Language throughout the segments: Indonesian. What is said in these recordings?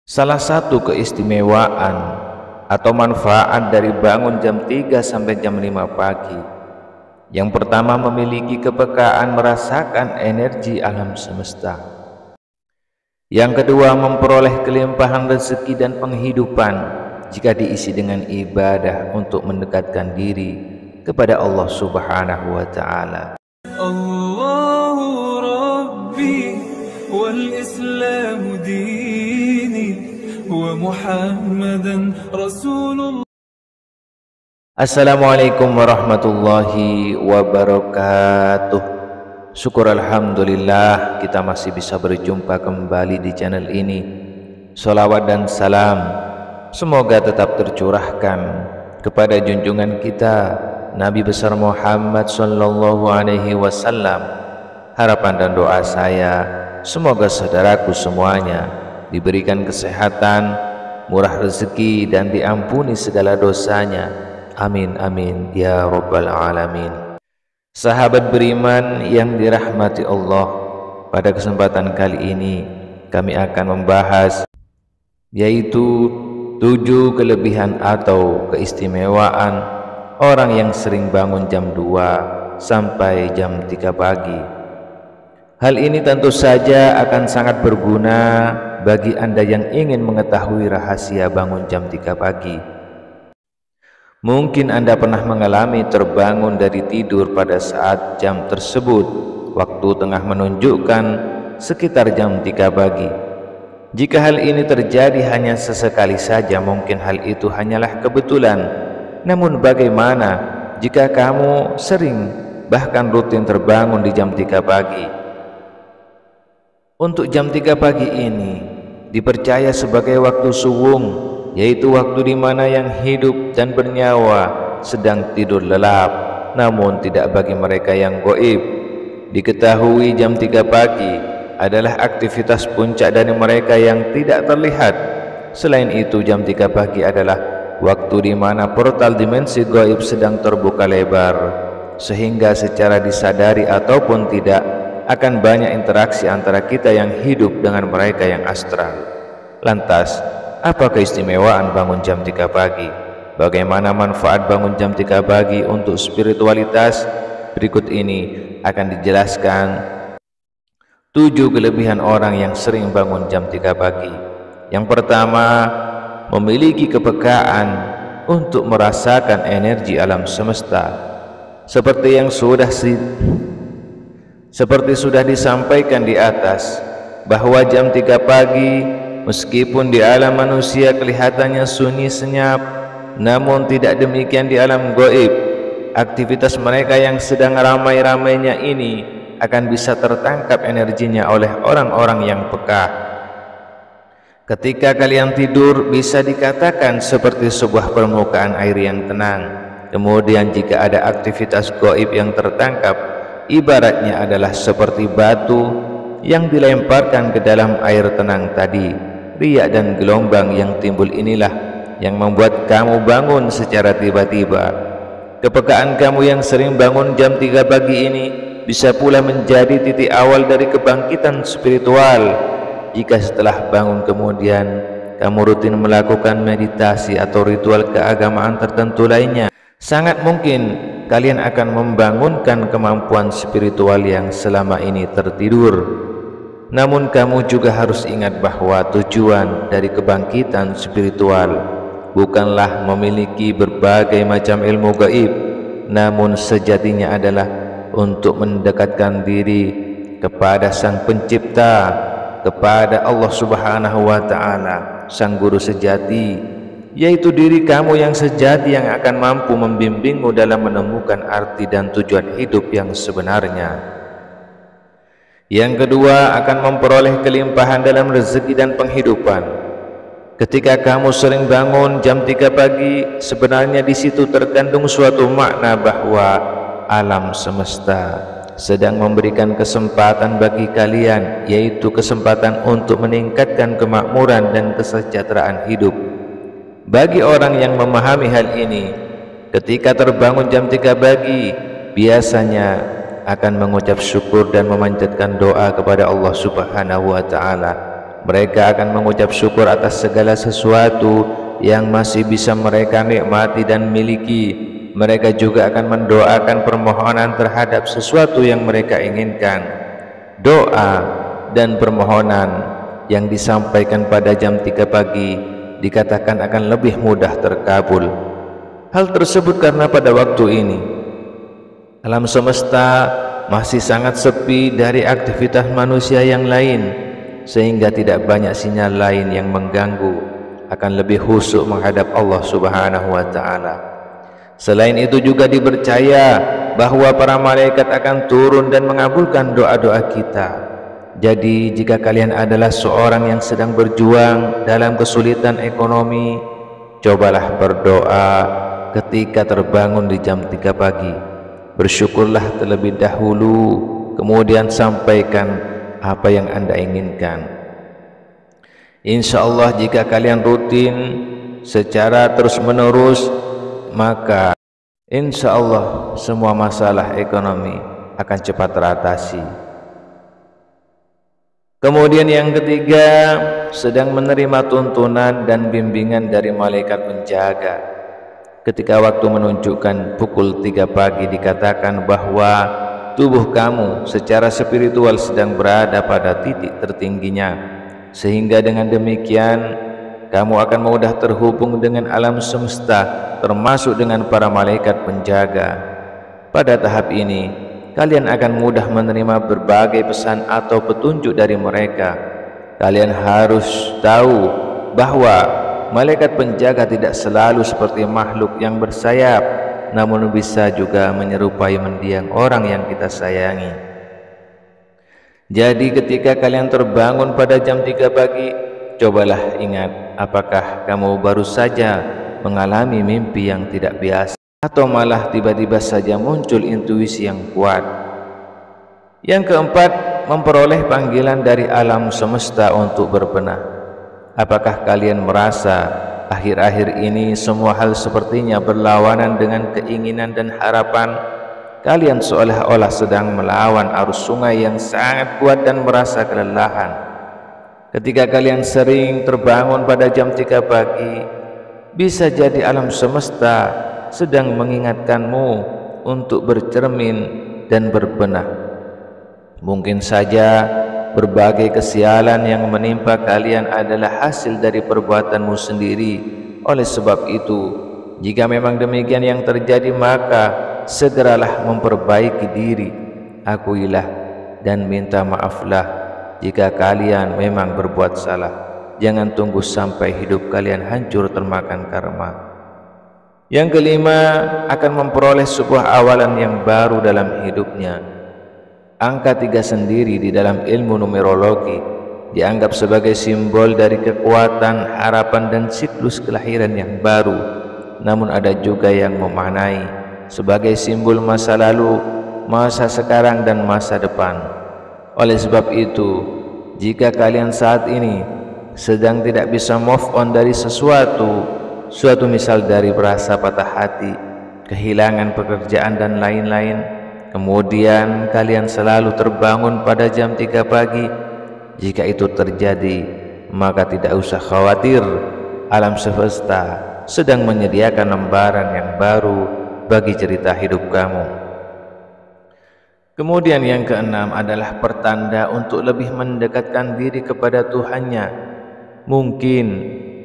Salah satu keistimewaan atau manfaat dari bangun jam 3 sampai jam 5 pagi, yang pertama memiliki kepekaan merasakan energi alam semesta. Yang kedua memperoleh kelimpahan rezeki dan penghidupan jika diisi dengan ibadah untuk mendekatkan diri kepada Allah Subhanahu wa taala. Allahu Rabbi wal Islam dini wa Muhammadan Rasulullah. Assalamualaikum warahmatullahi wabarakatuh. Syukur alhamdulillah kita masih bisa berjumpa kembali di channel ini. Sholawat dan salam semoga tetap tercurahkan kepada junjungan kita Nabi besar Muhammad sallallahu alaihi wasallam. Harapan dan doa saya semoga saudaraku semuanya diberikan kesehatan, murah rezeki dan diampuni segala dosanya. Amin amin ya rabbal alamin. Sahabat beriman yang dirahmati Allah, pada kesempatan kali ini kami akan membahas yaitu 7 kelebihan atau keistimewaan orang yang sering bangun jam 2 sampai jam 3 pagi. Hal ini tentu saja akan sangat berguna bagi Anda yang ingin mengetahui rahasia bangun jam 3 pagi. Mungkin Anda pernah mengalami terbangun dari tidur pada saat jam tersebut waktu tengah menunjukkan sekitar jam 3 pagi. Jika hal ini terjadi hanya sesekali saja, mungkin hal itu hanyalah kebetulan. Namun bagaimana jika kamu sering bahkan rutin terbangun di jam 3 pagi? Untuk jam 3 pagi ini dipercaya sebagai waktu suwung, yaitu waktu di mana yang hidup dan bernyawa sedang tidur lelap, namun tidak bagi mereka yang gaib. Diketahui jam 3 pagi adalah aktivitas puncak dari mereka yang tidak terlihat. Selain itu, jam 3 pagi adalah waktu di mana portal dimensi gaib sedang terbuka lebar, sehingga secara disadari ataupun tidak akan banyak interaksi antara kita yang hidup dengan mereka yang astral. Lantas, apa keistimewaan bangun jam 3 pagi? Bagaimana manfaat bangun jam 3 pagi untuk spiritualitas? Berikut ini akan dijelaskan 7 kelebihan orang yang sering bangun jam 3 pagi. Yang pertama, memiliki kepekaan untuk merasakan energi alam semesta. Seperti sudah disampaikan di atas, bahwa jam 3 pagi meskipun di alam manusia kelihatannya sunyi senyap, namun tidak demikian di alam gaib. Aktivitas mereka yang sedang ramai-ramainya ini akan bisa tertangkap energinya oleh orang-orang yang peka. Ketika kalian tidur, bisa dikatakan seperti sebuah permukaan air yang tenang. Kemudian jika ada aktivitas gaib yang tertangkap, ibaratnya adalah seperti batu yang dilemparkan ke dalam air tenang tadi. Riak dan gelombang yang timbul inilah yang membuat kamu bangun secara tiba-tiba. Kepekaan kamu yang sering bangun jam 3 pagi ini bisa pula menjadi titik awal dari kebangkitan spiritual. Jika setelah bangun kemudian kamu rutin melakukan meditasi atau ritual keagamaan tertentu lainnya, sangat mungkin kalian akan membangunkan kemampuan spiritual yang selama ini tertidur. Namun kamu juga harus ingat bahwa tujuan dari kebangkitan spiritual bukanlah memiliki berbagai macam ilmu gaib, namun sejatinya adalah untuk mendekatkan diri kepada Sang Pencipta, kepada Allah Subhanahu wa taala, Sang Guru sejati, yaitu diri kamu yang sejati yang akan mampu membimbingmu dalam menemukan arti dan tujuan hidup yang sebenarnya. Yang kedua, akan memperoleh kelimpahan dalam rezeki dan penghidupan. Ketika kamu sering bangun jam 3 pagi, sebenarnya di situ terkandung suatu makna bahwa alam semesta sedang memberikan kesempatan bagi kalian, yaitu kesempatan untuk meningkatkan kemakmuran dan kesejahteraan hidup. Bagi orang yang memahami hal ini, ketika terbangun jam 3 pagi, biasanya akan mengucap syukur dan memanjatkan doa kepada Allah Subhanahu wa taala. Mereka akan mengucap syukur atas segala sesuatu yang masih bisa mereka nikmati dan miliki. Mereka juga akan mendoakan permohonan terhadap sesuatu yang mereka inginkan. Doa dan permohonan yang disampaikan pada jam 3 pagi dikatakan akan lebih mudah terkabul. Hal tersebut karena pada waktu ini alam semesta masih sangat sepi dari aktivitas manusia yang lain, sehingga tidak banyak sinyal lain yang mengganggu, akan lebih khusyuk menghadap Allah Subhanahu wa Ta'ala. Selain itu juga dipercaya bahwa para malaikat akan turun dan mengabulkan doa-doa kita. Jadi jika kalian adalah seorang yang sedang berjuang dalam kesulitan ekonomi, cobalah berdoa ketika terbangun di jam 3 pagi. Bersyukurlah terlebih dahulu, kemudian sampaikan apa yang Anda inginkan. Insya Allah jika kalian rutin secara terus menerus, maka insya Allah semua masalah ekonomi akan cepat teratasi. Kemudian yang ketiga, sedang menerima tuntunan dan bimbingan dari malaikat penjaga. Ketika waktu menunjukkan pukul 3 pagi dikatakan bahwa tubuh kamu secara spiritual sedang berada pada titik tertingginya, sehingga dengan demikian kamu akan mudah terhubung dengan alam semesta, termasuk dengan para malaikat penjaga. Pada tahap ini kalian akan mudah menerima berbagai pesan atau petunjuk dari mereka. Kalian harus tahu bahwa malaikat penjaga tidak selalu seperti makhluk yang bersayap, namun bisa juga menyerupai mendiang orang yang kita sayangi. Jadi ketika kalian terbangun pada jam 3 pagi, cobalah ingat apakah kamu baru saja mengalami mimpi yang tidak biasa, atau malah tiba-tiba saja muncul intuisi yang kuat. Yang keempat, memperoleh panggilan dari alam semesta untuk berbenah. Apakah kalian merasa akhir-akhir ini semua hal sepertinya berlawanan dengan keinginan dan harapan? Kalian seolah-olah sedang melawan arus sungai yang sangat kuat dan merasa kelelahan. Ketika kalian sering terbangun pada jam 3 pagi, bisa jadi alam semesta sedang mengingatkanmu untuk bercermin dan berbenah. Mungkin saja berbagai kesialan yang menimpa kalian adalah hasil dari perbuatanmu sendiri. Oleh sebab itu, jika memang demikian yang terjadi, maka segeralah memperbaiki diri. Akuilah dan minta maaflah jika kalian memang berbuat salah. Jangan tunggu sampai hidup kalian hancur termakan karma. Yang kelima, akan memperoleh sebuah awalan yang baru dalam hidupnya. Angka 3 sendiri di dalam ilmu numerologi dianggap sebagai simbol dari kekuatan, harapan dan siklus kelahiran yang baru. Namun ada juga yang memaknai sebagai simbol masa lalu, masa sekarang dan masa depan. Oleh sebab itu, jika kalian saat ini sedang tidak bisa move on dari suatu misal dari rasa patah hati, kehilangan pekerjaan dan lain-lain, kemudian kalian selalu terbangun pada jam 3 pagi. Jika itu terjadi, maka tidak usah khawatir, alam semesta sedang menyediakan lembaran yang baru bagi cerita hidup kamu. Kemudian yang keenam adalah pertanda untuk lebih mendekatkan diri kepada Tuhannya. Mungkin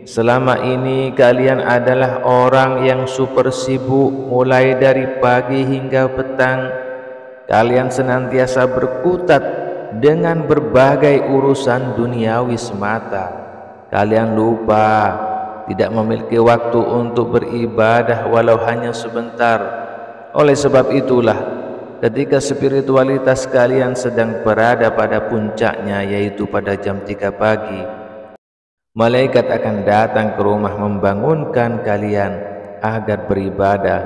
selama ini kalian adalah orang yang super sibuk, mulai dari pagi hingga petang. Kalian senantiasa berkutat dengan berbagai urusan duniawi semata. Kalian lupa tidak memiliki waktu untuk beribadah walau hanya sebentar. Oleh sebab itulah, ketika spiritualitas kalian sedang berada pada puncaknya, yaitu pada jam 3 pagi, malaikat akan datang ke rumah membangunkan kalian agar beribadah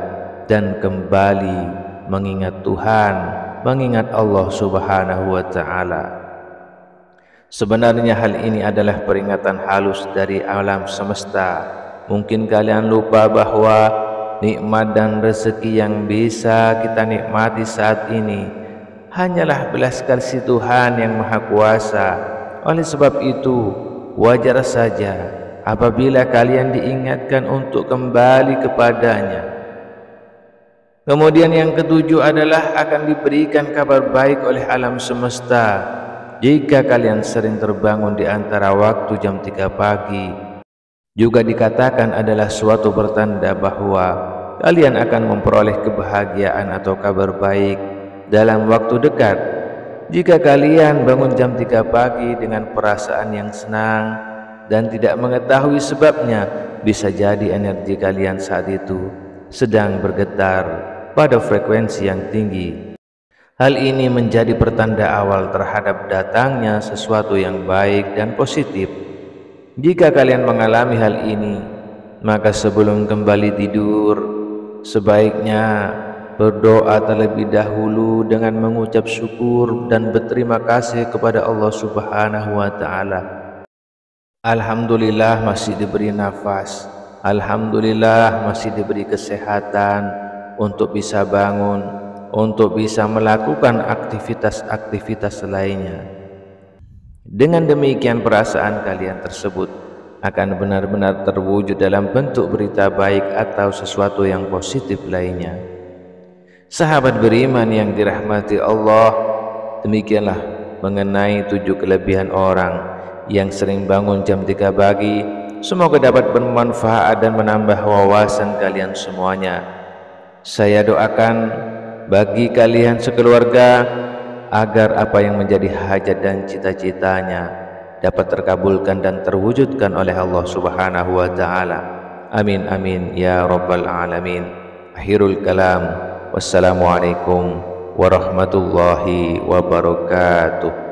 dan kembali mengingat Tuhan, mengingat Allah Subhanahu wa Ta'ala. Sebenarnya hal ini adalah peringatan halus dari alam semesta. Mungkin kalian lupa bahwa nikmat dan rezeki yang bisa kita nikmati saat ini hanyalah belas kasih Tuhan yang Maha Kuasa. Oleh sebab itu, wajar saja apabila kalian diingatkan untuk kembali kepadanya. Kemudian yang ketujuh adalah akan diberikan kabar baik oleh alam semesta jika kalian sering terbangun di antara waktu jam 3 pagi. Juga dikatakan adalah suatu pertanda bahwa kalian akan memperoleh kebahagiaan atau kabar baik dalam waktu dekat. Jika kalian bangun jam 3 pagi dengan perasaan yang senang dan tidak mengetahui sebabnya, bisa jadi energi kalian saat itu sedang bergetar pada frekuensi yang tinggi. Hal ini menjadi pertanda awal terhadap datangnya sesuatu yang baik dan positif. Jika kalian mengalami hal ini, maka sebelum kembali tidur, sebaiknya berdoa terlebih dahulu dengan mengucap syukur dan berterima kasih kepada Allah Subhanahu wa Ta'ala. Alhamdulillah masih diberi nafas, alhamdulillah masih diberi kesehatan untuk bisa bangun, untuk bisa melakukan aktivitas-aktivitas lainnya. Dengan demikian perasaan kalian tersebut akan benar-benar terwujud dalam bentuk berita baik atau sesuatu yang positif lainnya. Sahabat beriman yang dirahmati Allah, demikianlah mengenai 7 kelebihan orang yang sering bangun jam 3 pagi. Semoga dapat bermanfaat dan menambah wawasan kalian semuanya. Saya doakan bagi kalian sekeluarga agar apa yang menjadi hajat dan cita-citanya dapat terkabulkan dan terwujudkan oleh Allah Subhanahu wa Ta'ala. Amin amin ya rabbal alamin. Akhirul kalam. Wassalamualaikum warahmatullahi wabarakatuh.